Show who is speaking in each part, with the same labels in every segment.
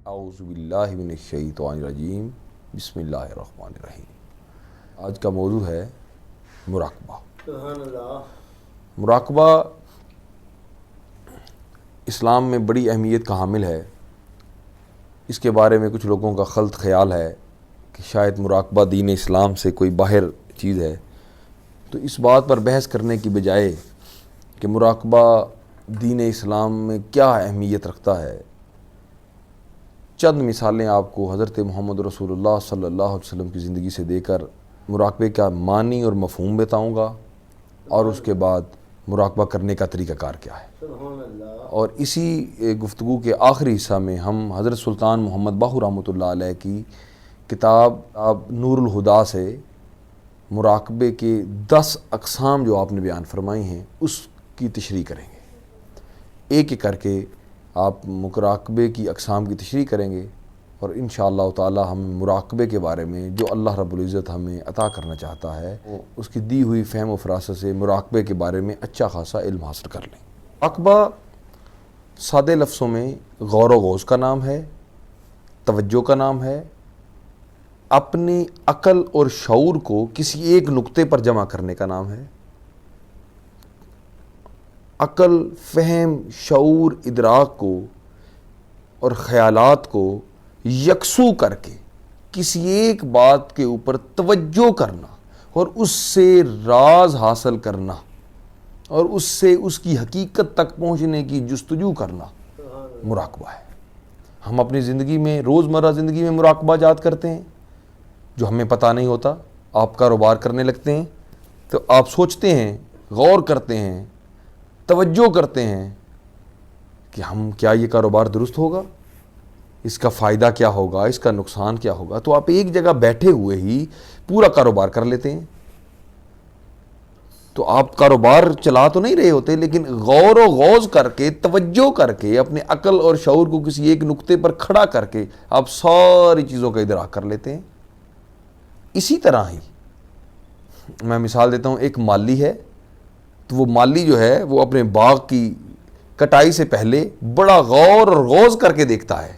Speaker 1: اعوذ باللہ من الشیطان الرجیم بسم اللہ الرحمن الرحیم۔ آج کا موضوع ہے مراقبہ۔
Speaker 2: سبحان اللہ۔
Speaker 1: مراقبہ اسلام میں بڑی اہمیت کا حامل ہے۔ اس کے بارے میں کچھ لوگوں کا غلط خیال ہے کہ شاید مراقبہ دین اسلام سے کوئی باہر چیز ہے، تو اس بات پر بحث کرنے کی بجائے کہ مراقبہ دین اسلام میں کیا اہمیت رکھتا ہے، چند مثالیں آپ کو حضرت محمد رسول اللہ صلی اللہ علیہ وسلم کی زندگی سے دے کر مراقبے کا معنی اور مفہوم بتاؤں گا، اور اس کے بعد مراقبہ کرنے کا طریقہ کار کیا ہے۔
Speaker 2: سبحان اللہ۔
Speaker 1: اور اسی گفتگو کے آخری حصہ میں ہم حضرت سلطان محمد باہو رحمۃ اللہ علیہ کی کتاب نور الہدا سے مراقبے کے 10 اقسام جو آپ نے بیان فرمائی ہیں اس کی تشریح کریں گے۔ ایک ایک کر کے آپ مراقبے کی اقسام کی تشریح کریں گے، اور انشاءاللہ تعالی ہم مراقبے کے بارے میں جو اللہ رب العزت ہمیں عطا کرنا چاہتا ہے اس کی دی ہوئی فہم و فراست سے مراقبے کے بارے میں اچھا خاصا علم حاصل کر لیں۔ مراقبہ سادے لفظوں میں غور و غوض کا نام ہے، توجہ کا نام ہے، اپنی عقل اور شعور کو کسی ایک نقطے پر جمع کرنے کا نام ہے۔ عقل، فہم، شعور، ادراک کو اور خیالات کو یکسو کر کے کسی ایک بات کے اوپر توجہ کرنا اور اس سے راز حاصل کرنا اور اس سے اس کی حقیقت تک پہنچنے کی جستجو کرنا مراقبہ ہے۔ ہم اپنی زندگی میں روزمرہ زندگی میں مراقبہ جات کرتے ہیں جو ہمیں پتہ نہیں ہوتا۔ آپ کاروبار کرنے لگتے ہیں تو آپ سوچتے ہیں، غور کرتے ہیں، توجہ کرتے ہیں کہ کیا یہ کاروبار درست ہوگا، اس کا فائدہ کیا ہوگا، اس کا نقصان کیا ہوگا، تو آپ ایک جگہ بیٹھے ہوئے ہی پورا کاروبار کر لیتے ہیں۔ تو آپ کاروبار چلا تو نہیں رہے ہوتے، لیکن غور و غوض کر کے، توجہ کر کے، اپنے عقل اور شعور کو کسی ایک نقطے پر کھڑا کر کے آپ ساری چیزوں کا ادراک کر لیتے ہیں۔ اسی طرح ہی میں مثال دیتا ہوں، ایک مالی ہے، تو وہ مالی جو ہے وہ اپنے باغ کی کٹائی سے پہلے بڑا غور اور غوض کر کے دیکھتا ہے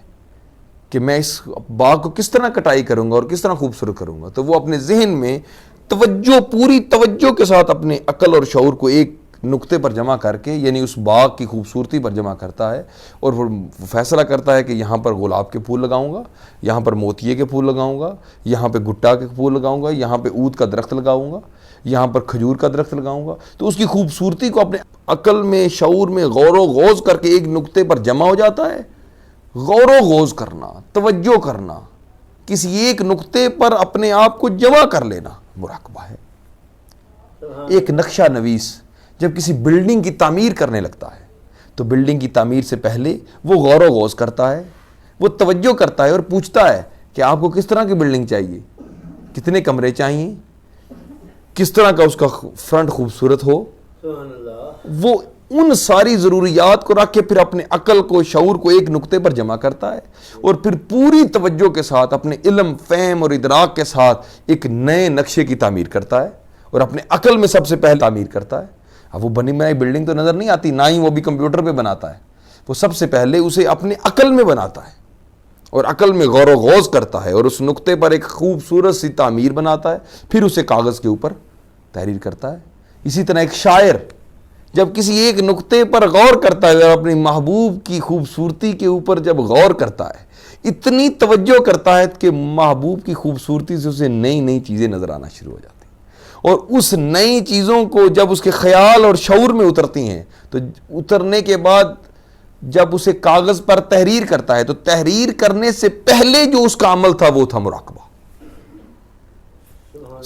Speaker 1: کہ میں اس باغ کو کس طرح کٹائی کروں گا اور کس طرح خوبصورت کروں گا۔ تو وہ اپنے ذہن میں توجہ، پوری توجہ کے ساتھ اپنے عقل اور شعور کو ایک نقطے پر جمع کر کے، یعنی اس باغ کی خوبصورتی پر جمع کرتا ہے، اور وہ فیصلہ کرتا ہے کہ یہاں پر گلاب کے پھول لگاؤں گا، یہاں پر موتیے کے پھول لگاؤں گا، یہاں پہ گٹا کے پھول لگاؤں گا، یہاں پہ اود کا درخت لگاؤں گا، یہاں پر کھجور کا درخت لگاؤں گا۔ تو اس کی خوبصورتی کو اپنے عقل میں، شعور میں غور و غوض کر کے ایک نقطے پر جمع ہو جاتا ہے۔ غور و غوض کرنا، توجہ کرنا، کسی ایک نقطے پر اپنے آپ کو جمع کر لینا مراقبہ ہے۔ ایک نقشہ نویس جب کسی بلڈنگ کی تعمیر کرنے لگتا ہے تو بلڈنگ کی تعمیر سے پہلے وہ غور و غوض کرتا ہے، وہ توجہ کرتا ہے اور پوچھتا ہے کہ آپ کو کس طرح کی بلڈنگ چاہیے، کتنے کمرے چاہیے، کس طرح کا اس کا فرنٹ خوبصورت ہو۔
Speaker 2: سبحان اللہ۔
Speaker 1: وہ ان ساری ضروریات کو رکھ کے پھر اپنے عقل کو، شعور کو ایک نقطے پر جمع کرتا ہے، اور پھر پوری توجہ کے ساتھ اپنے علم، فہم اور ادراک کے ساتھ ایک نئے نقشے کی تعمیر کرتا ہے، اور اپنے عقل میں سب سے پہلے تعمیر کرتا ہے۔ اب وہ بنی بنائی بلڈنگ تو نظر نہیں آتی، نہ ہی وہ بھی کمپیوٹر پہ بناتا ہے، وہ سب سے پہلے اسے اپنے عقل میں بناتا ہے، اور عقل میں غور و غوض کرتا ہے، اور اس نقطے پر ایک خوبصورت سی تعمیر بناتا ہے، پھر اسے کاغذ کے اوپر تحریر کرتا ہے۔ اسی طرح ایک شاعر جب کسی ایک نقطے پر غور کرتا ہے، اور اپنی محبوب کی خوبصورتی کے اوپر جب غور کرتا ہے، اتنی توجہ کرتا ہے کہ محبوب کی خوبصورتی سے اسے نئی نئی چیزیں نظر آنا شروع ہو جاتی ہیں، اور اس نئی چیزوں کو جب اس کے خیال اور شعور میں اترتی ہیں، تو اترنے کے بعد جب اسے کاغذ پر تحریر کرتا ہے، تو تحریر کرنے سے پہلے جو اس کا عمل تھا وہ تھا مراقبہ۔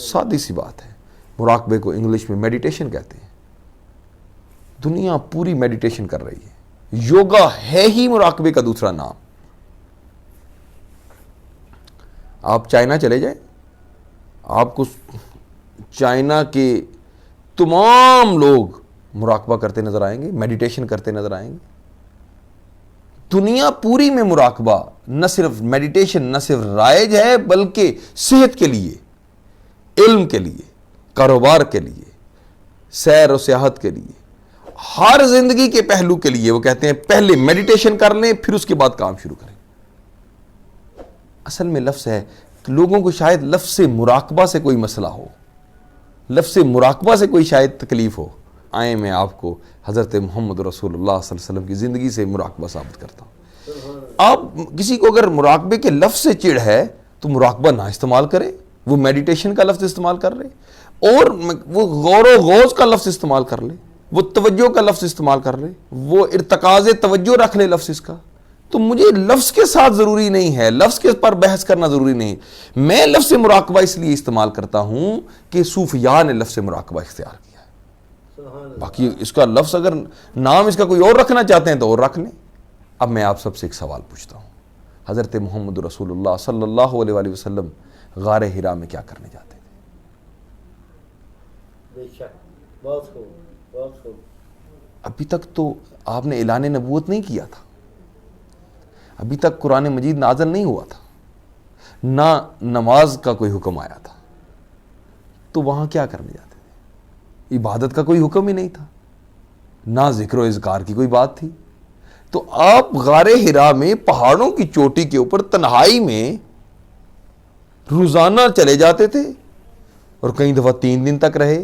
Speaker 1: سادی سی بات ہے۔ مراقبے کو انگلش میں میڈیٹیشن کہتے ہیں۔ دنیا پوری میڈیٹیشن کر رہی ہے۔ یوگا ہے ہی مراقبے کا دوسرا نام۔ آپ چائنا چلے جائیں، آپ کو چائنا کے تمام لوگ مراقبہ کرتے نظر آئیں گے، میڈیٹیشن کرتے نظر آئیں گے۔ دنیا پوری میں مراقبہ نہ صرف میڈیٹیشن نہ صرف رائج ہے، بلکہ صحت کے لیے، علم کے لیے، کاروبار کے لیے، سیر و سیاحت کے لیے، ہر زندگی کے پہلو کے لیے وہ کہتے ہیں پہلے میڈیٹیشن کر لیں، پھر اس کے بعد کام شروع کریں۔ اصل میں لفظ ہے کہ لوگوں کو شاید لفظ مراقبہ سے کوئی مسئلہ ہو، لفظ مراقبہ سے کوئی شاید تکلیف ہو. آئیں میں آپ کو حضرت محمد رسول اللہ صلی اللہ علیہ وسلم کی زندگی سے مراقبہ ثابت کرتا ہوں. آپ کسی کو اگر مراقبے کے لفظ سے چڑ ہے تو مراقبہ نہ استعمال کرے، وہ میڈیٹیشن کا لفظ استعمال کر لے، اور وہ غور و غوض کا لفظ استعمال کر لے، وہ توجہ کا لفظ استعمال کر لے، وہ ارتکاز توجہ رکھ لے لفظ اس کا. تو مجھے لفظ کے ساتھ ضروری نہیں ہے، لفظ کے پر بحث کرنا ضروری نہیں. میں لفظ مراقبہ اس لیے استعمال کرتا ہوں کہ صوفیاء نے لفظ مراقبہ اختیار کیا ہے.
Speaker 2: سبحان اللہ.
Speaker 1: باقی اس کا لفظ اگر نام اس کا کوئی اور رکھنا چاہتے ہیں تو اور رکھ لیں. اب میں آپ سب سے ایک سوال پوچھتا ہوں، حضرت محمد رسول اللہ صلی اللہ علیہ وآلہ وسلم غار حرا میں کیا کرنے جاتے تھے؟
Speaker 2: بے شک. بہت خوب، بہت خوب.
Speaker 1: ابھی تک تو آپ نے اعلان نبوت نہیں کیا تھا، ابھی تک قرآن مجید نازل نہیں ہوا تھا، نہ نماز کا کوئی حکم آیا تھا، تو وہاں کیا کرنے جاتے تھے؟ عبادت کا کوئی حکم ہی نہیں تھا، نہ ذکر و اذکار کی کوئی بات تھی. تو آپ غار حرا میں پہاڑوں کی چوٹی کے اوپر تنہائی میں روزانہ چلے جاتے تھے، اور کئی دفعہ 3 دن تک رہے،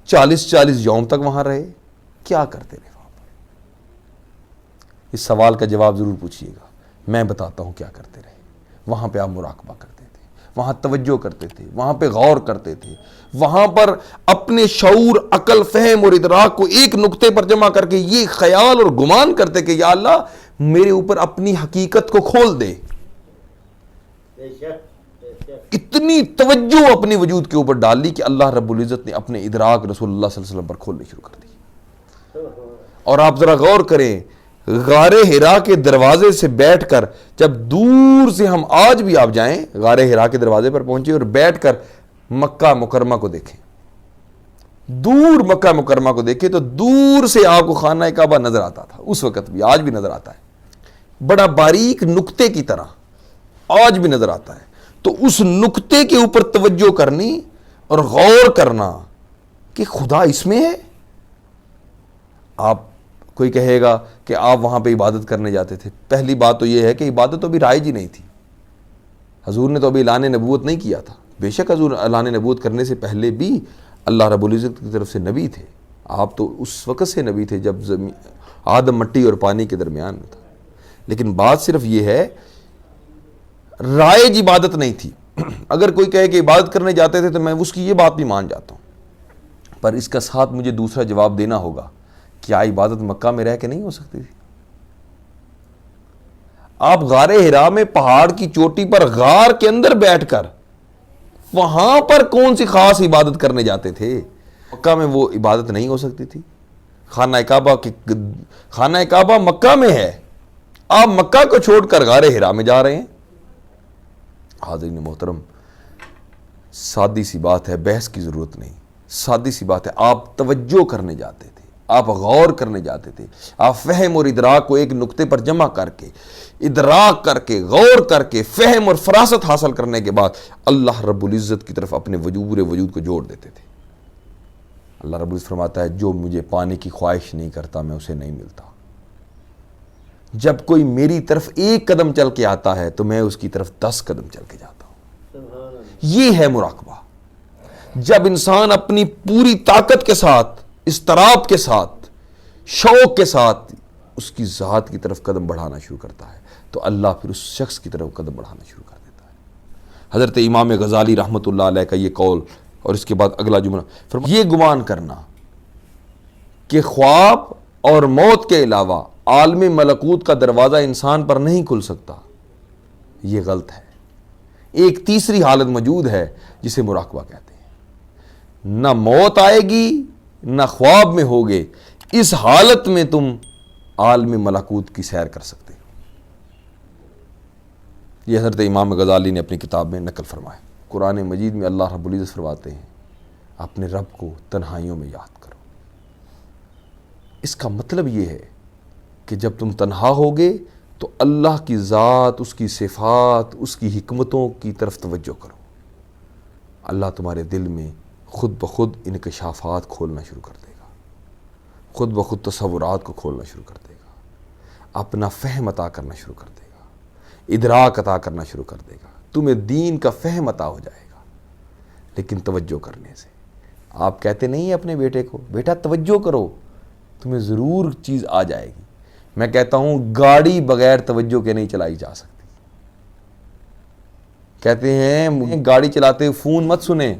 Speaker 1: 40 یوم تک وہاں رہے. کیا کرتے رہے وہاں پر؟ اس سوال کا جواب ضرور پوچھیے گا. میں بتاتا ہوں کیا کرتے رہے. وہاں پہ آپ مراقبہ کرتے تھے، وہاں توجہ کرتے تھے، وہاں پہ غور کرتے تھے، وہاں پر اپنے شعور، عقل، فہم اور ادراک کو ایک نقطے پر جمع کر کے یہ خیال اور گمان کرتے کہ یا اللہ میرے اوپر اپنی حقیقت کو کھول دے.
Speaker 2: بے شک، بے شک.
Speaker 1: اتنی توجہ اپنے وجود کے اوپر ڈال لی کہ اللہ رب العزت نے اپنے ادراک رسول اللہ صلی اللہ علیہ وسلم پر کھولنے شروع کر دی. اور آپ ذرا غور کریں، غار حرا کے دروازے سے بیٹھ کر جب دور سے ہم آج بھی آپ جائیں غار حرا کے دروازے پر پہنچے اور بیٹھ کر مکہ مکرمہ کو دیکھیں، دور مکہ مکرمہ کو دیکھیں تو دور سے آپ کو خانہ کعبہ نظر آتا تھا، اس وقت بھی، آج بھی نظر آتا ہے، بڑا باریک نقطے کی طرح آج بھی نظر آتا ہے. تو اس نقطے کے اوپر توجہ کرنی اور غور کرنا کہ خدا اس میں ہے. آپ کوئی کہے گا کہ آپ وہاں پہ عبادت کرنے جاتے تھے. پہلی بات تو یہ ہے کہ عبادت تو ابھی رائج ہی نہیں تھی، حضور نے تو ابھی اعلان نبوت نہیں کیا تھا. بے شک حضور اعلان نبوت کرنے سے پہلے بھی اللہ رب العزت کی طرف سے نبی تھے. آپ تو اس وقت سے نبی تھے جب آدم مٹی اور پانی کے درمیان میں تھا. لیکن بات صرف یہ ہے رائج عبادت نہیں تھی. اگر کوئی کہے کہ عبادت کرنے جاتے تھے تو میں اس کی یہ بات بھی مان جاتا ہوں، پر اس کا ساتھ مجھے دوسرا جواب دینا ہوگا، کیا عبادت مکہ میں رہ کے نہیں ہو سکتی تھی؟ آپ غار حرا میں پہاڑ کی چوٹی پر غار کے اندر بیٹھ کر وہاں پر کون سی خاص عبادت کرنے جاتے تھے؟ مکہ میں وہ عبادت نہیں ہو سکتی تھی. خانہ کعبہ مکہ میں ہے، آپ مکہ کو چھوڑ کر غار حرا میں جا رہے ہیں. حاضرین محترم، سادی سی بات ہے، بحث کی ضرورت نہیں، سادی سی بات ہے. آپ توجہ کرنے جاتے تھے، آپ غور کرنے جاتے تھے، آپ فہم اور ادراک کو ایک نقطے پر جمع کر کے، ادراک کر کے، غور کر کے، فہم اور فراست حاصل کرنے کے بعد اللہ رب العزت کی طرف اپنے پورے وجود کو جوڑ دیتے تھے. اللہ رب العزت فرماتا ہے جو مجھے پانے کی خواہش نہیں کرتا میں اسے نہیں ملتا. جب کوئی میری طرف 1 قدم چل کے آتا ہے تو میں اس کی طرف 10 قدم چل کے جاتا ہوں.
Speaker 2: سبحان اللہ.
Speaker 1: یہ ہے مراقبہ. جب انسان اپنی پوری طاقت کے ساتھ، اضطراب کے ساتھ، شوق کے ساتھ اس کی ذات کی طرف قدم بڑھانا شروع کرتا ہے تو اللہ پھر اس شخص کی طرف قدم بڑھانا شروع کر دیتا ہے. حضرت امام غزالی رحمۃ اللہ علیہ کا یہ قول، اور اس کے بعد اگلا جملہ، یہ گمان کرنا کہ خواب اور موت کے علاوہ عالم ملکوت کا دروازہ انسان پر نہیں کھل سکتا، یہ غلط ہے. ایک تیسری حالت موجود ہے جسے مراقبہ کہتے ہیں. نہ موت آئے گی نہ خواب میں ہوگے، اس حالت میں تم عالم ملکوت کی سیر کر سکتے ہو. یہ حضرت امام غزالی نے اپنی کتاب میں نقل فرمایا. قرآن مجید میں اللہ رب العزت فرماتے ہیں اپنے رب کو تنہائیوں میں یاد کرو. اس کا مطلب یہ ہے کہ جب تم تنہا ہوگے تو اللہ کی ذات، اس کی صفات، اس کی حکمتوں کی طرف توجہ کرو. اللہ تمہارے دل میں خود بخود انکشافات کھولنا شروع کر دے گا، خود بخود تصورات کو کھولنا شروع کر دے گا، اپنا فہم عطا کرنا شروع کر دے گا. ادراک عطا کرنا شروع کر دے گا، تمہیں دین کا فہم عطا ہو جائے گا، لیکن توجہ کرنے سے۔ آپ کہتے نہیں ہیں اپنے بیٹے کو بیٹا توجہ کرو، تمہیں ضرور چیز آ جائے گی۔ میں کہتا ہوں گاڑی بغیر توجہ کے نہیں چلائی جا سکتی۔ کہتے ہیں گاڑی چلاتے فون مت سنیں،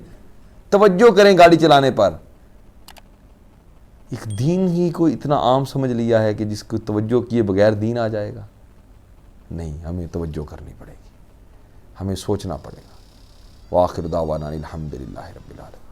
Speaker 1: توجہ کریں گاڑی چلانے پر۔ ایک دین ہی کو اتنا عام سمجھ لیا ہے کہ جس کو توجہ کیے بغیر دین آ جائے گا۔ نہیں، ہمیں توجہ کرنی پڑے گی، ہمیں سوچنا پڑے گا۔ وآخر دعوانا الحمدللہ رب العالمین۔